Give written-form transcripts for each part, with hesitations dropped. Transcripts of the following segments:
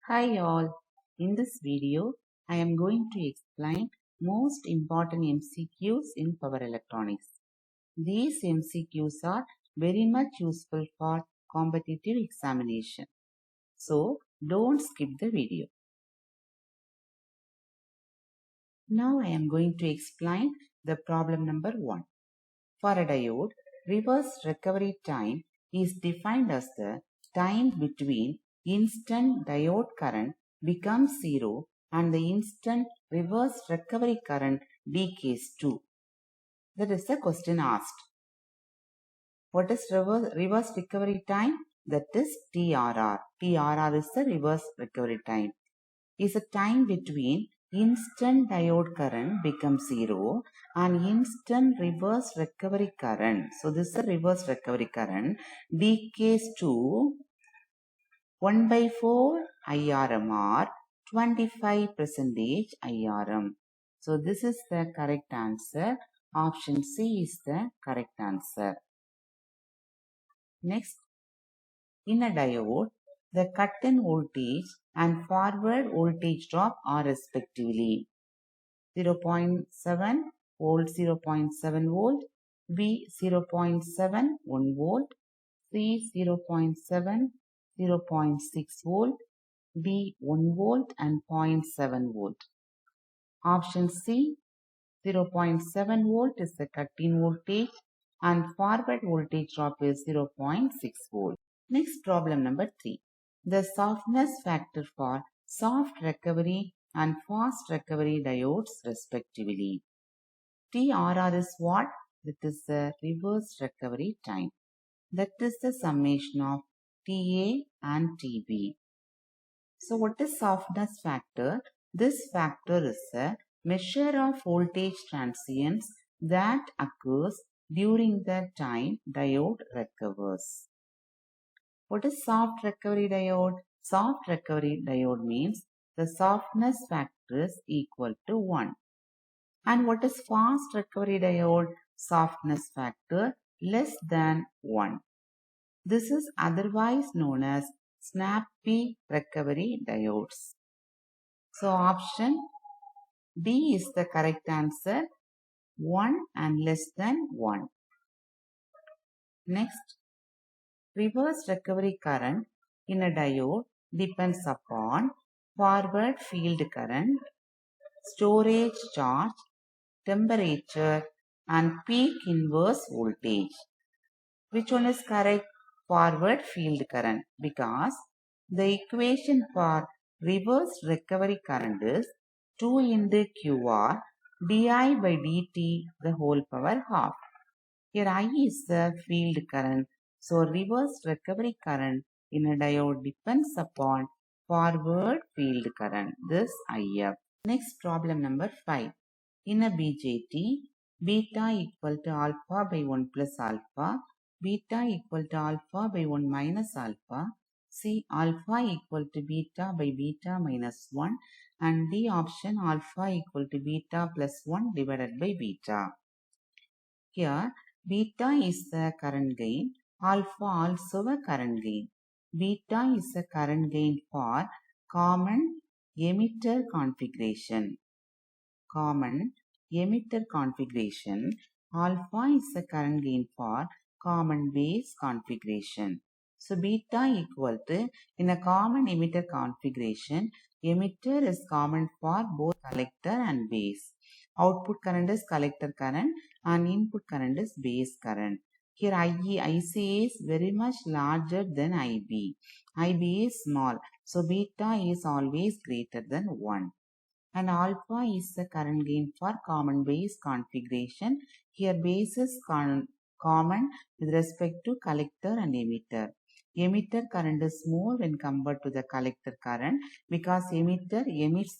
Hi all, in this video I am going to explain most important MCQs in power electronics. These MCQs are very much useful for competitive examination. So don't skip the video. Now I am going to explain the problem number 1. For a diode, reverse recovery time is defined as the time between instant diode current becomes zero and the instant reverse recovery current decays to. That is the question asked. What is reverse recovery time? That is TRR. TRR is the reverse recovery time. Is a time between instant diode current becomes zero and instant reverse recovery current. So this is the reverse recovery current decays to 1 by 4 IRM or 25% IRM. So this is the correct answer. Option C is the correct answer. Next, in a diode, the cut-in voltage and forward voltage drop are respectively 0.7 volt, 0.7 volt, B 0.7, 1 volt, C 0.7, 0.6 volt, D 1 volt and 0.7 volt. Option C 0.7 volt is the cut-in voltage and forward voltage drop is 0.6 volt. Next, problem number 3. The softness factor for soft recovery and fast recovery diodes respectively. TRR is what? That is the reverse recovery time. That is the summation of TA and TB. So what is softness factor? This factor is a measure of voltage transients that occurs during the time diode recovers. What is soft recovery diode? Soft recovery diode means the softness factor is equal to 1. And what is fast recovery diode? Softness factor less than 1. This is otherwise known as snappy recovery diodes. So option D is the correct answer, 1 and less than 1. Next, reverse recovery current in a diode depends upon forward field current, storage charge, temperature and peak inverse voltage. Which one is correct? Forward field current, because the equation for reverse recovery current is 2 into QR di by dt the whole power half. Here I is the field current. So reverse recovery current in a diode depends upon forward field current. This IF. Next, problem number 5. In a BJT, beta equal to alpha by 1 plus alpha, beta equal to alpha by 1 minus alpha, C alpha equal to beta by beta minus 1, and D option alpha equal to beta plus 1 divided by beta. Here beta is the current gain, alpha also a current gain. Beta is a current gain for common emitter configuration. Common emitter configuration. Alpha is the current gain for common base configuration. So beta equal to, in a common emitter configuration, emitter is common for both collector and base. Output current is collector current and input current is base current. Here IC is very much larger than IB. IB is small. So beta is always greater than 1. And alpha is the current gain for common base configuration. Here base is common with respect to collector and emitter. Emitter current is more when compared to the collector current because emitter emits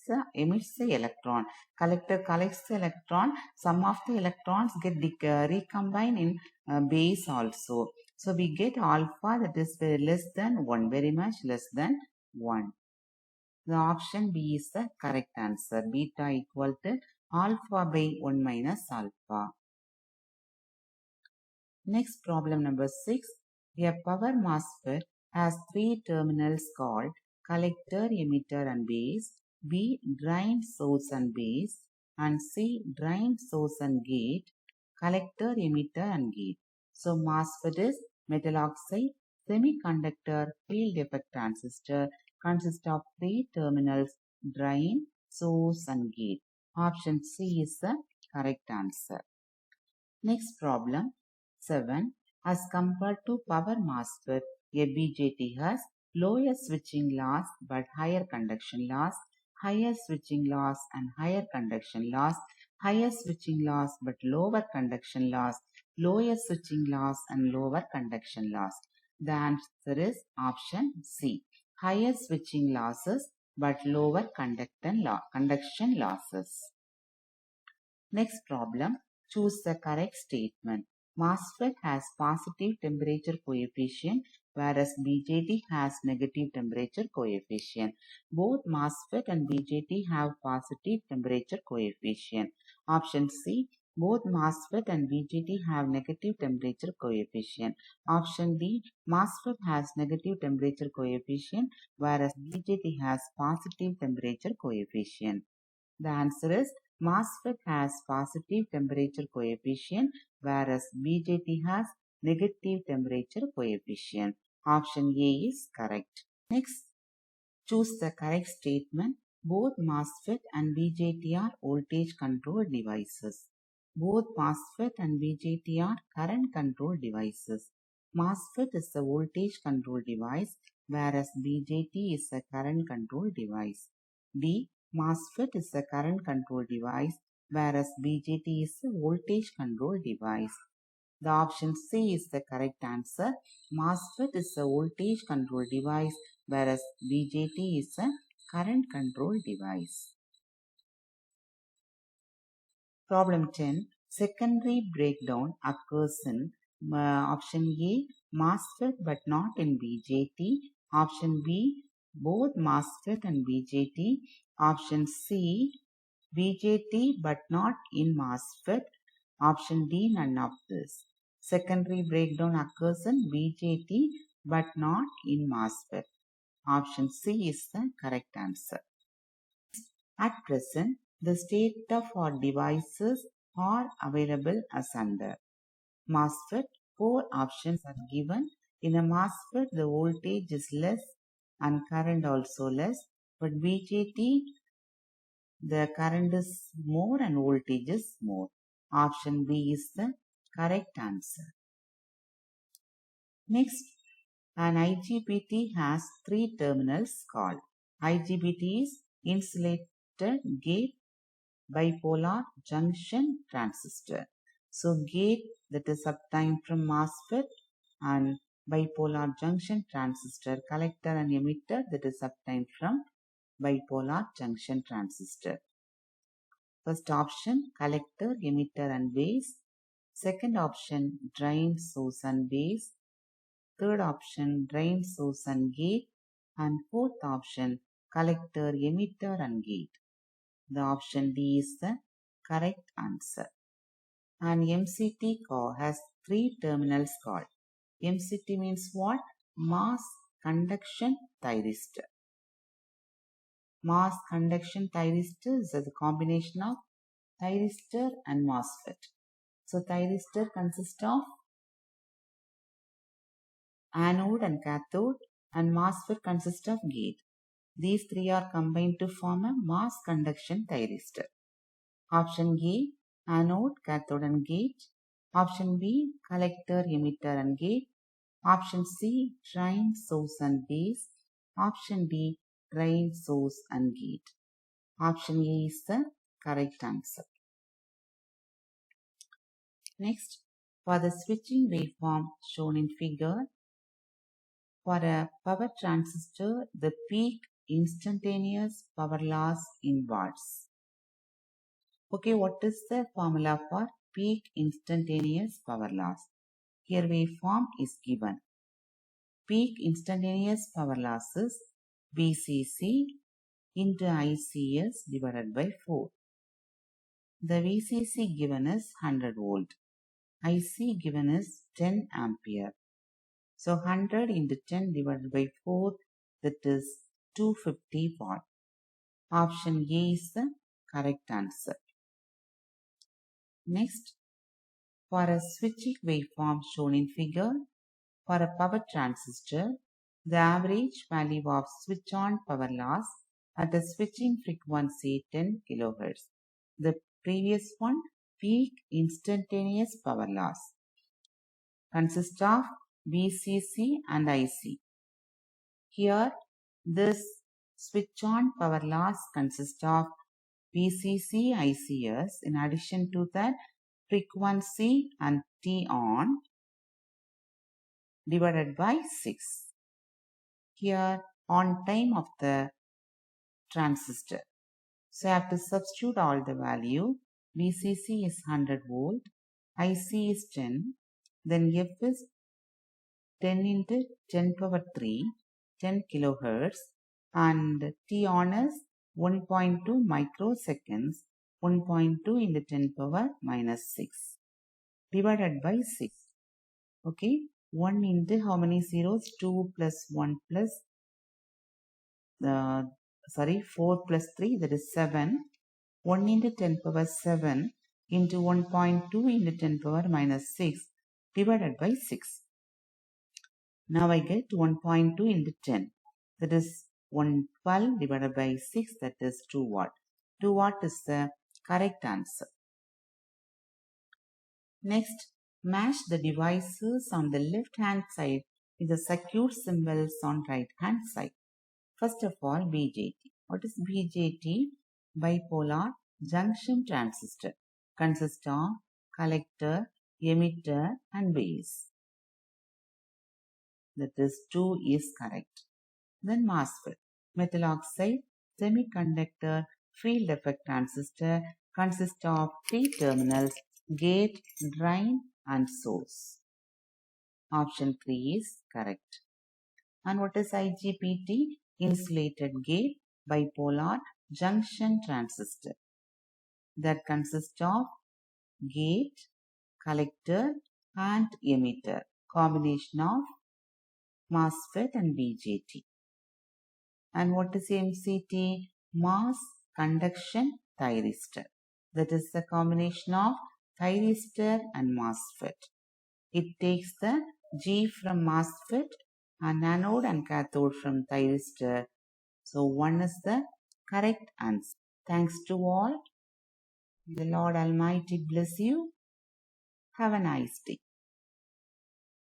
the electron. Collector collects the electron. Some of the electrons get recombined in base also. So we get alpha that is less than 1, very much less than 1. The option B is the correct answer. Beta equal to alpha by 1 minus alpha. Next, problem number 6. A power MOSFET has 3 terminals called collector, emitter and base, B, drain, source and base, and C, drain, source and gate, collector, emitter and gate. So MOSFET is metal oxide semiconductor field effect transistor, consists of three terminals, drain, source and gate. Option C is the correct answer. Next problem 7. As compared to power MOSFET, a BJT has lower switching loss but higher conduction loss, higher switching loss and higher conduction loss, higher switching loss but lower conduction loss, lower switching loss and lower conduction loss. The answer is option C. Higher switching losses but lower conduction losses. Next problem. Choose the correct statement. MOSFET has positive temperature coefficient whereas BJT has negative temperature coefficient. Both MOSFET and BJT have positive temperature coefficient. Option C. Both MOSFET and BJT have negative temperature coefficient. Option D. MOSFET has negative temperature coefficient whereas BJT has positive temperature coefficient. The answer is MOSFET has positive temperature coefficient whereas BJT has negative temperature coefficient. Option A is correct. Next, choose the correct statement. Both MOSFET and BJT are voltage control devices. Both MOSFET and BJT are current control devices. MOSFET is a voltage control device whereas BJT is a current control device. D. MOSFET is a current control device whereas BJT is a voltage control device. The option C is the correct answer. MOSFET is a voltage control device whereas BJT is a current control device. Problem 10. Secondary breakdown occurs in option A, MOSFET but not in BJT. Option B, both MOSFET and BJT. Option C, BJT but not in MOSFET. Option D, none of this. Secondary breakdown occurs in BJT but not in MOSFET. Option C is the correct answer. At present, the state of our devices are available as under. MOSFET, 4 options are given. In a MOSFET, the voltage is less and current also less. But BJT, the current is more and voltage is more. Option B is the correct answer. Next, an IGBT has 3 terminals called. IGBT is insulated gate bipolar junction transistor. So gate, that is obtained from MOSFET, and bipolar junction transistor, collector and emitter, that is obtained from bipolar junction transistor. First option, collector, emitter and base. Second option, drain, source and base. Third option, drain, source and gate. And fourth option, collector, emitter and gate. The option D is the correct answer. An MCT core has 3 terminals called. MCT means what? Mass conduction thyristor. Mass conduction thyristor is the combination of thyristor and MOSFET. So thyristor consists of anode and cathode, and MOSFET consists of gate. These 3 are combined to form a mass conduction thyristor. Option A, anode, cathode and gate. Option B, collector, emitter and gate. Option C, drain, source and base. Option D, drain, source and gate. Option A is the correct answer. Next, for the switching waveform shown in figure, for a power transistor, the peak instantaneous power loss in watts. Okay, what is the formula for peak instantaneous power loss? Here waveform is given. Peak instantaneous power loss is VCC into ICS divided by 4. The VCC given is 100 volt. IC given is 10 ampere. So 100 into 10 divided by 4, that is 250 watt. Option A is the correct answer. Next, for a switching waveform shown in figure, for a power transistor, the average value of switch-on power loss at a switching frequency 10 kHz. The previous one, peak instantaneous power loss, consists of VCC and IC. Here, this switch-on power loss consists of VCC, ICS. In addition to that, frequency and T on divided by 6. Here, on time of the transistor. So I have to substitute all the value. VCC is 100 volt, IC is 10, then F is 10 into 10 power 3, 10 kilohertz, and T on is 1.2 microseconds, 1.2 into 10 power minus 6, divided by 6. Okay, 1 into how many zeros? 2 plus 1 plus 4 plus 3, that is 7. 1 into 10 power 7 into 1.2 into 10 power minus 6 divided by 6. Now I get 1.2 into 10. That is 112 divided by 6, that is 2 watt. 2 watt is the correct answer. Next, match the devices on the left hand side with the circuit symbols on right hand side. First of all, BJT. What is BJT? Bipolar junction transistor. Consists of collector, emitter and base. That is 2 is correct. Then MOSFET. Metal oxide semiconductor field effect transistor consists of 3 terminals: gate, drain and source. Option 3 is correct. And what is IGBT? Insulated gate bipolar junction transistor. That consists of gate, collector and emitter. Combination of MOSFET and BJT. And what is MCT? Mass conduction thyristor. That is the combination of thyristor and MOSFET. It takes the G from MOSFET and anode and cathode from thyristor. So 1 is the correct answer. Thanks to all. The Lord Almighty bless you. Have a nice day.